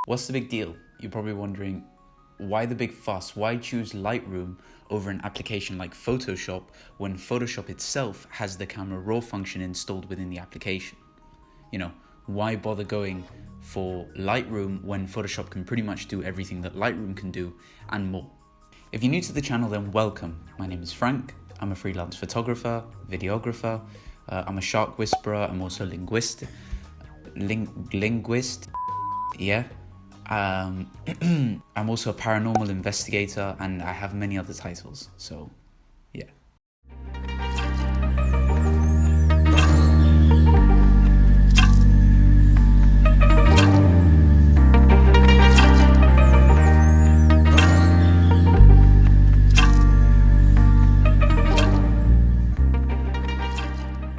What's the big deal? You're probably wondering, why the big fuss? Why choose Lightroom over an application like Photoshop when Photoshop itself has the camera raw function installed within the application? Why bother going for Lightroom when Photoshop can pretty much do everything that Lightroom can do and more? If you're new to the channel, then welcome. My name is Frank. I'm a freelance photographer, videographer. I'm a shark whisperer. I'm also a linguist. Yeah. I'm also a paranormal investigator, and I have many other titles. So, yeah.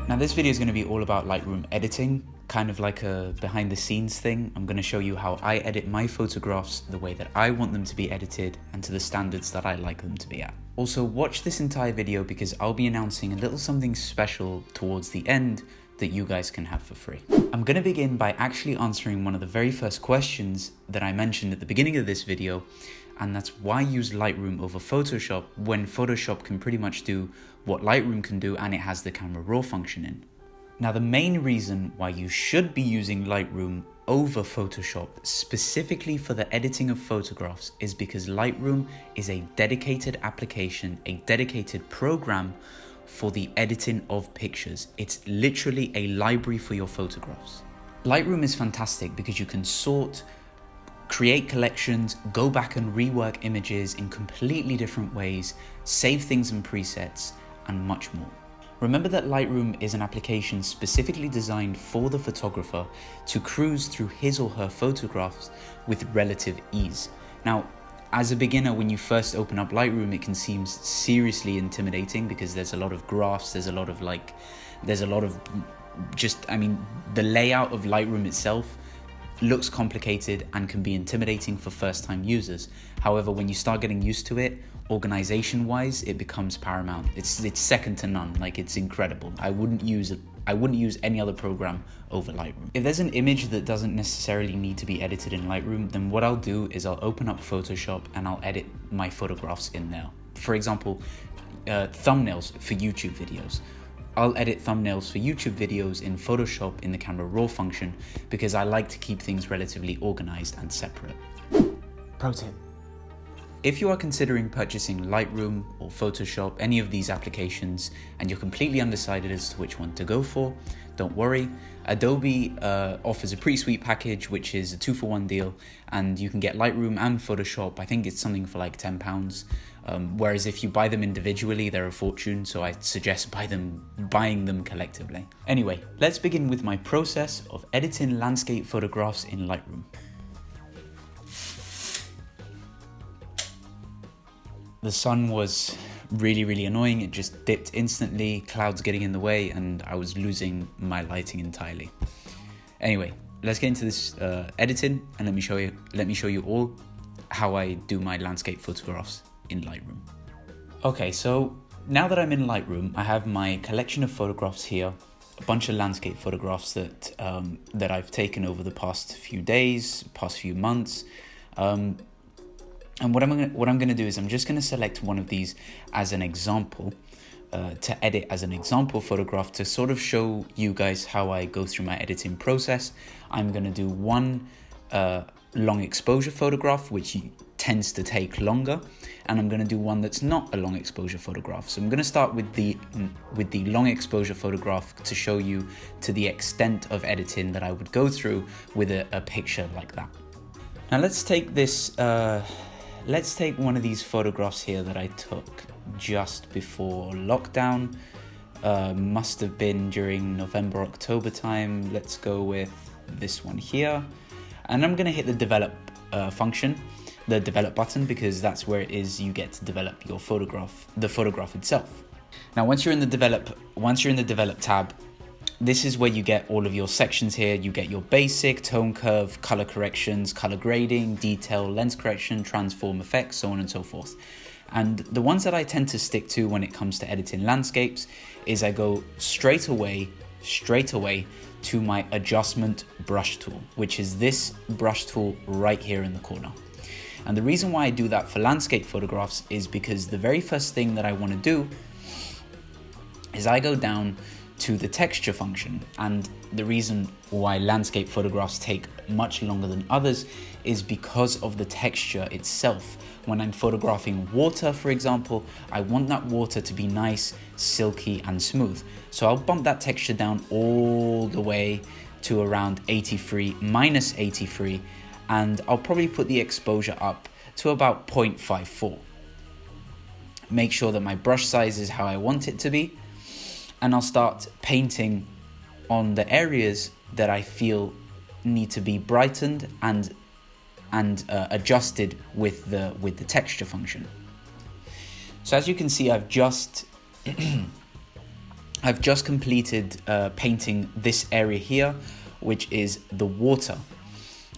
Now this video is going to be all about Lightroom editing, kind of like a behind the scenes thing. I'm going to show you how I edit my photographs the way that I want them to be edited and to the standards that I like them to be at. Also, watch this entire video because I'll be announcing a little something special towards the end that you guys can have for free. I'm going to begin by actually answering one of the very first questions that I mentioned at the beginning of this video, and that's why use Lightroom over Photoshop when Photoshop can pretty much do what Lightroom can do and it has the camera raw function in. Now, the main reason why you should be using Lightroom over Photoshop specifically for the editing of photographs is because Lightroom is a dedicated application, a dedicated program for the editing of pictures. It's literally a library for your photographs. Lightroom is fantastic because you can sort, create collections, go back and rework images in completely different ways, save things in presets, and much more. Remember that Lightroom is an application specifically designed for the photographer to cruise through his or her photographs with relative ease. Now, as a beginner, when you first open up Lightroom, it can seem seriously intimidating because there's a lot of graphs, the layout of Lightroom itself looks complicated and can be intimidating for first-time users. However, when you start getting used to it, organization-wise, it becomes paramount. It's second to none. Like, it's incredible. I wouldn't use any other program over Lightroom. If there's an image that doesn't necessarily need to be edited in Lightroom, then what I'll do is I'll open up Photoshop and I'll edit my photographs in there. For example, thumbnails for YouTube videos. I'll edit thumbnails for YouTube videos in Photoshop in the camera raw function because I like to keep things relatively organized and separate. Pro tip. If you are considering purchasing Lightroom or Photoshop, any of these applications, and you're completely undecided as to which one to go for, don't worry. Adobe offers a pretty sweet package, which is a 2-for-1 deal, and you can get Lightroom and Photoshop. I think it's something for like £10. Whereas if you buy them individually, they're a fortune, so I suggest buying them collectively. Anyway, let's begin with my process of editing landscape photographs in Lightroom. The sun was really annoying. It just dipped instantly, clouds getting in the way, and I was losing my lighting entirely. Anyway, let's get into this editing, and let me show you all how I do my landscape photographs in Lightroom. Okay, so now that I'm in Lightroom, I have my collection of photographs here, a bunch of landscape photographs that I've taken over the past few days, past few months. And what I'm gonna do is I'm just gonna select one of these as an example to edit as an example photograph to sort of show you guys how I go through my editing process. I'm gonna do one long exposure photograph, which tends to take longer, and I'm gonna do one that's not a long exposure photograph. So I'm gonna start with the long exposure photograph to show you to the extent of editing that I would go through with a picture like that. Now let's take this. Let's take one of these photographs here that I took just before lockdown. Must have been during November, October time. Let's go with this one here. And I'm gonna hit the develop function, the develop button, because that's where it is you get to develop your photograph, the photograph itself. Now, once you're in the develop tab, this is where you get all of your sections here. You get your basic, tone curve, color corrections, color grading, detail, lens correction, transform effects, so on and so forth. And the ones that I tend to stick to when it comes to editing landscapes is I go straight away to my adjustment brush tool, which is this brush tool right here in the corner. And the reason why I do that for landscape photographs is because the very first thing that I want to do is I go down to the texture function. And the reason why landscape photographs take much longer than others is because of the texture itself. When I'm photographing water, for example, I want that water to be nice, silky, and smooth. So I'll bump that texture down all the way to around 83, minus 83, and I'll probably put the exposure up to about 0.54. Make sure that my brush size is how I want it to be, and I'll start painting on the areas that I feel need to be brightened and adjusted with the texture function. So as you can see, I've just completed painting this area here, which is the water.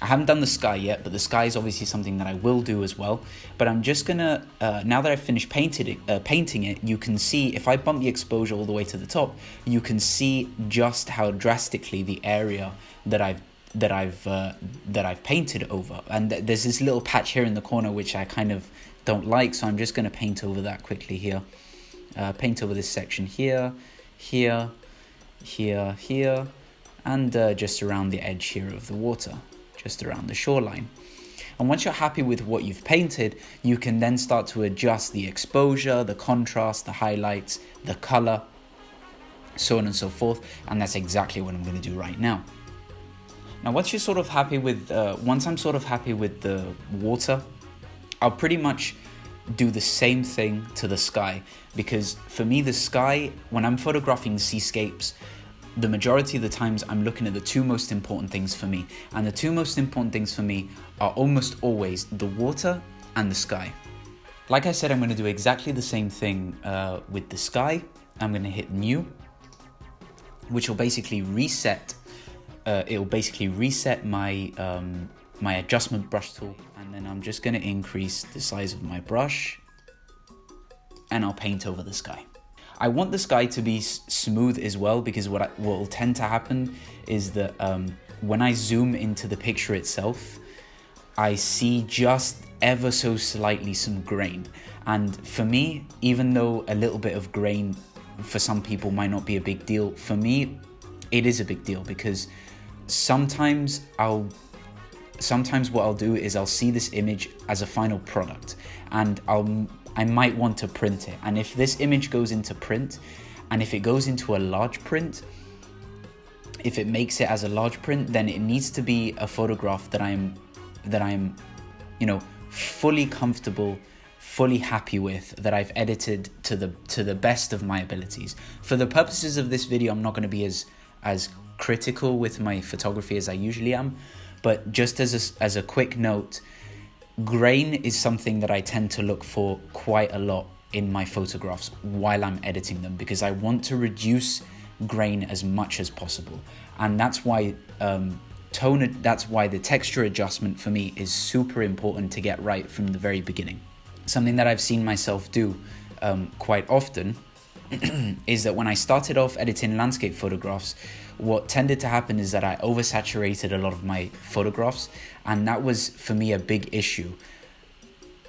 I haven't done the sky yet, but the sky is obviously something that I will do as well. But I'm just gonna, now that I've finished painting it, you can see, if I bump the exposure all the way to the top, you can see just how drastically the area that I've painted over. And there's this little patch here in the corner which I kind of don't like, so I'm just gonna paint over that quickly here. Paint over this section here, here, here, here, and just around the edge here of the water, just around the shoreline. And once you're happy with what you've painted, you can then start to adjust the exposure, the contrast, the highlights, the color, so on and so forth. And that's exactly what I'm going to do right now. Now, once you're sort of happy with, once I'm sort of happy with the water, I'll pretty much do the same thing to the sky, because for me, the sky, when I'm photographing seascapes, the majority of the times I'm looking at the two most important things for me. And the two most important things for me are almost always the water and the sky. Like I said, I'm going to do exactly the same thing with the sky. I'm going to hit new, which will basically reset. It'll basically reset my my adjustment brush tool, and then I'm just going to increase the size of my brush, and I'll paint over the sky. I want the sky to be smooth as well, because what will tend to happen is that when I zoom into the picture itself, I see just ever so slightly some grain. And for me, even though a little bit of grain for some people might not be a big deal, for me, it is a big deal, because sometimes what I'll do is I'll see this image as a final product, and I might want to print it. And if this image goes into print, and if it goes into a large print, if it makes it as a large print, then it needs to be a photograph that I'm, you know, fully comfortable, fully happy with, that I've edited to the best of my abilities. For the purposes of this video, I'm not going to be as critical with my photography as I usually am, but just as a quick note, grain is something that I tend to look for quite a lot in my photographs while I'm editing them, because I want to reduce grain as much as possible. And that's why that's why the texture adjustment for me is super important to get right from the very beginning. Something that I've seen myself do quite often is that when I started off editing landscape photographs, what tended to happen is that I oversaturated a lot of my photographs, and that was for me a big issue.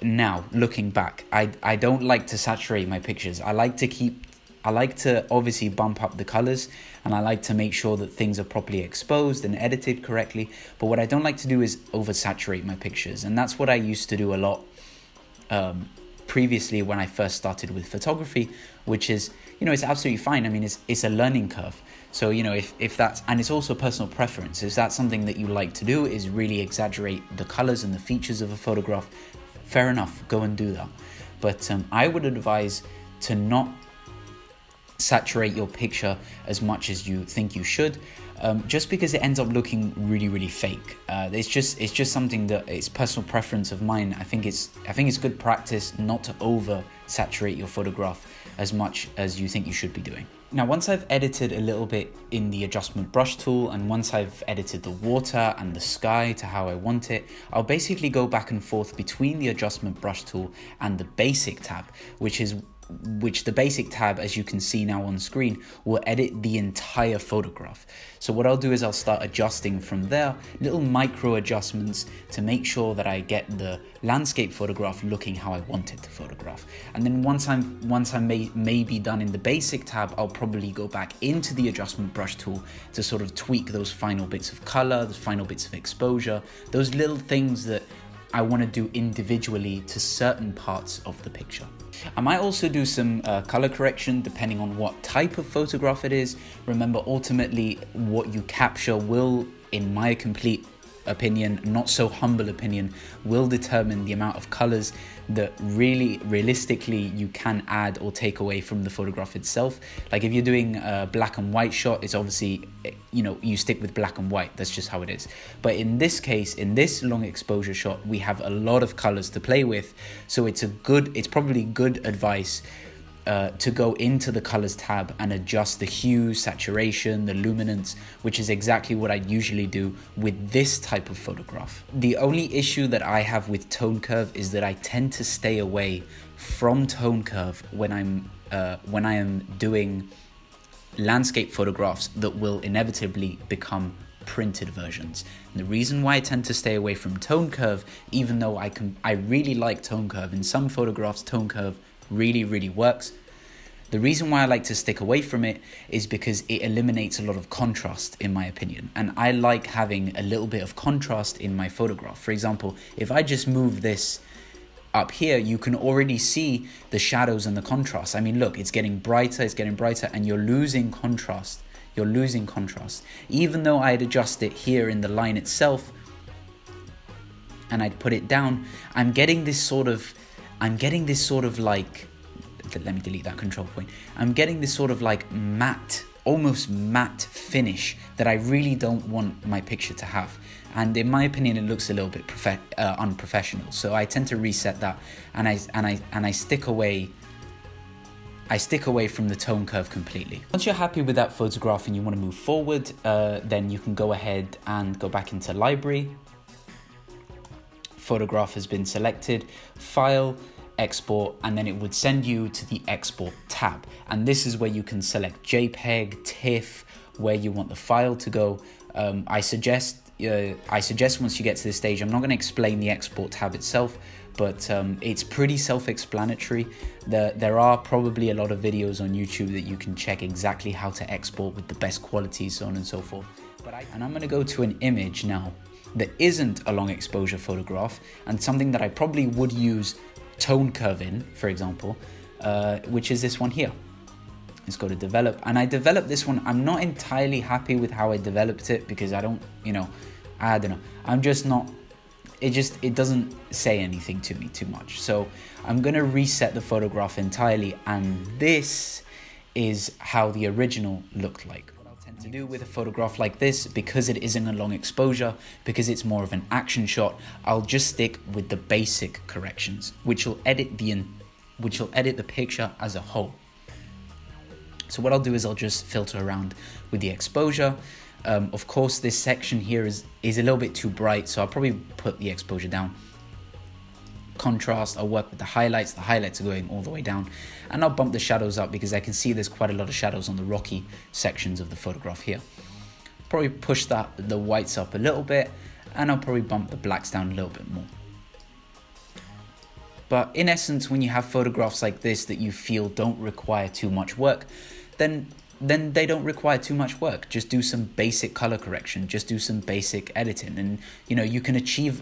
Now, looking back, I don't like to saturate my pictures. I like to obviously bump up the colors, and I like to make sure that things are properly exposed and edited correctly. But what I don't like to do is oversaturate my pictures, and that's what I used to do a lot previously when I first started with photography, which is, you know, it's absolutely fine. I mean, it's a learning curve. So, you know, if that's, and it's also personal preference, if that's something that you like to do, is really exaggerate the colors and the features of a photograph, fair enough, go and do that. But I would advise to not saturate your picture as much as you think you should, just because it ends up looking really, really fake. It's just something that it's personal preference of mine. I think it's good practice not to over saturate your photograph as much as you think you should be doing. Now, once I've edited a little bit in the adjustment brush tool, and once I've edited the water and the sky to how I want it, I'll basically go back and forth between the adjustment brush tool and the basic tab, which is which the basic tab, as you can see now on screen, will edit the entire photograph. So what I'll do is I'll start adjusting from there, little micro adjustments to make sure that I get the landscape photograph looking how I want it to photograph. And then once I'm maybe done in the basic tab, I'll probably go back into the adjustment brush tool to sort of tweak those final bits of color, those final bits of exposure, those little things that I want to do individually to certain parts of the picture. I might also do some color correction depending on what type of photograph it is. Remember, ultimately what you capture will, in my complete opinion, not so humble opinion, will determine the amount of colors that really realistically you can add or take away from the photograph itself. Like if you're doing a black and white shot, it's obviously, you know, you stick with black and white, that's just how it is. But in this case, in this long exposure shot, we have a lot of colors to play with, so it's probably good advice to go into the colors tab and adjust the hue, saturation, the luminance, which is exactly what I usually do with this type of photograph. The only issue that I have with tone curve is that I tend to stay away from tone curve when I am doing landscape photographs that will inevitably become printed versions. And the reason why I tend to stay away from tone curve, even though I really like tone curve, in some photographs tone curve really works. The reason why I like to stick away from it is because it eliminates a lot of contrast, in my opinion, and I like having a little bit of contrast in my photograph. For example, if I just move this up here, you can already see the shadows and the contrast. I mean, look, it's getting brighter, and you're losing contrast. Even though I'd adjust it here in the line itself and I'd put it down, I'm getting this sort of like, let me delete that control point. I'm getting this sort of like matte, almost matte finish that I really don't want my picture to have. And in my opinion, it looks a little bit unprofessional. So I tend to reset that, and I stick away from the tone curve completely. Once you're happy with that photograph and you want to move forward, then you can go ahead and go back into library. Photograph has been selected, file, export, and then it would send you to the export tab. And this is where you can select JPEG, TIFF, where you want the file to go. I suggest once you get to this stage, I'm not going to explain the export tab itself, but it's pretty self-explanatory. There are probably a lot of videos on YouTube that you can check exactly how to export with the best quality, so on and so forth. And I'm going to go to an image now that isn't a long exposure photograph, and something that I probably would use tone curve in, for example, which is this one here. Let's go to develop, and I developed this one. I'm not entirely happy with how I developed it because I don't know, I'm just not, it doesn't say anything to me too much. So I'm gonna reset the photograph entirely, and this is how the original looked like. To do with a photograph like this, because it isn't a long exposure, because it's more of an action shot, I'll just stick with the basic corrections, which will edit the picture as a whole. So what I'll do is I'll just filter around with the exposure. Of course, this section here is a little bit too bright, so I'll probably put the exposure down. Contrast, I'll work with the highlights are going all the way down, and I'll bump the shadows up because I can see there's quite a lot of shadows on the rocky sections of the photograph here. Probably push the whites up a little bit, and I'll probably bump the blacks down a little bit more. But in essence, when you have photographs like this that you feel don't require too much work, then they don't require too much work. Just do some basic color correction, just do some basic editing, and you can achieve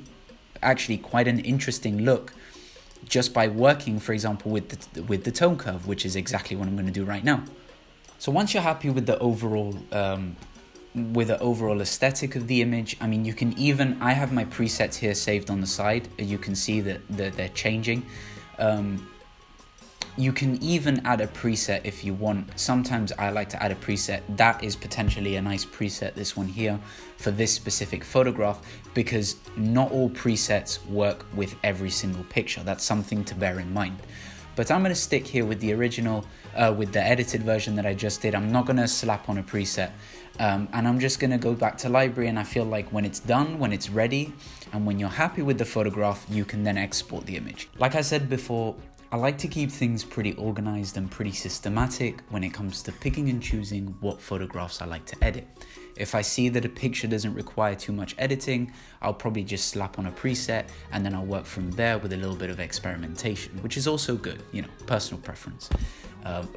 actually quite an interesting look just by working, for example, with the tone curve, which is exactly what I'm going to do right now. So once you're happy with the overall aesthetic of the image, I mean, you can even, I have my presets here saved on the side. You can see that they're changing. You can even add a preset if you want. Sometimes I like to add a preset. That is potentially a nice preset, this one here, for this specific photograph, because not all presets work with every single picture. That's something to bear in mind. But I'm going to stick here with the original, with the edited version that I just did. I'm not going to slap on a preset. And I'm just going to go back to library, and I feel like when it's done, when it's ready, and when you're happy with the photograph, you can then export the image. Like I said before, I like to keep things pretty organized and pretty systematic when it comes to picking and choosing what photographs I like to edit. If I see that a picture doesn't require too much editing, I'll probably just slap on a preset and then I'll work from there with a little bit of experimentation, which is also good, you know, personal preference.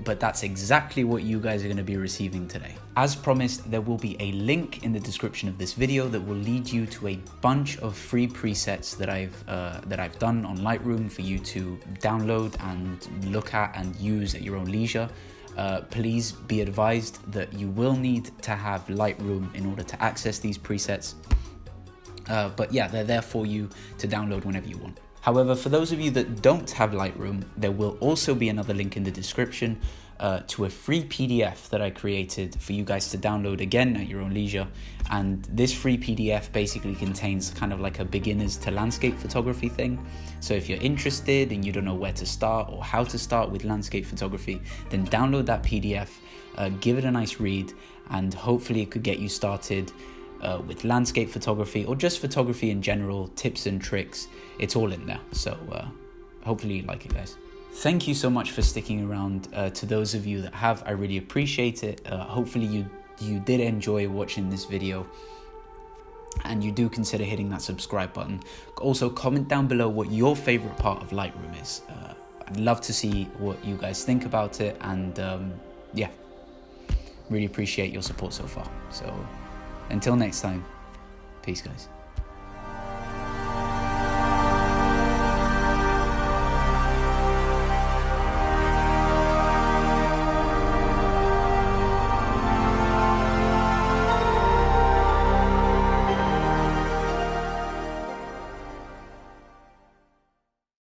But that's exactly what you guys are going to be receiving today. As promised, there will be a link in the description of this video that will lead you to a bunch of free presets that I've done on Lightroom for you to download and look at and use at your own leisure. Please be advised that you will need to have Lightroom in order to access these presets. But yeah, they're there for you to download whenever you want. However, for those of you that don't have Lightroom, there will also be another link in the description to a free PDF that I created for you guys to download again at your own leisure. And this free PDF basically contains kind of like a beginners to landscape photography thing. So if you're interested and you don't know where to start or how to start with landscape photography, then download that PDF, give it a nice read, and hopefully it could get you started with landscape photography or just photography in general, tips and tricks. It's all in there. So hopefully you like it, guys. Thank you so much for sticking around. To those of you that have, I really appreciate it. Hopefully you did enjoy watching this video and you do consider hitting that subscribe button. Also, comment down below what your favorite part of Lightroom is. I'd love to see what you guys think about it, and yeah, really appreciate your support so far. So until next time, peace, guys.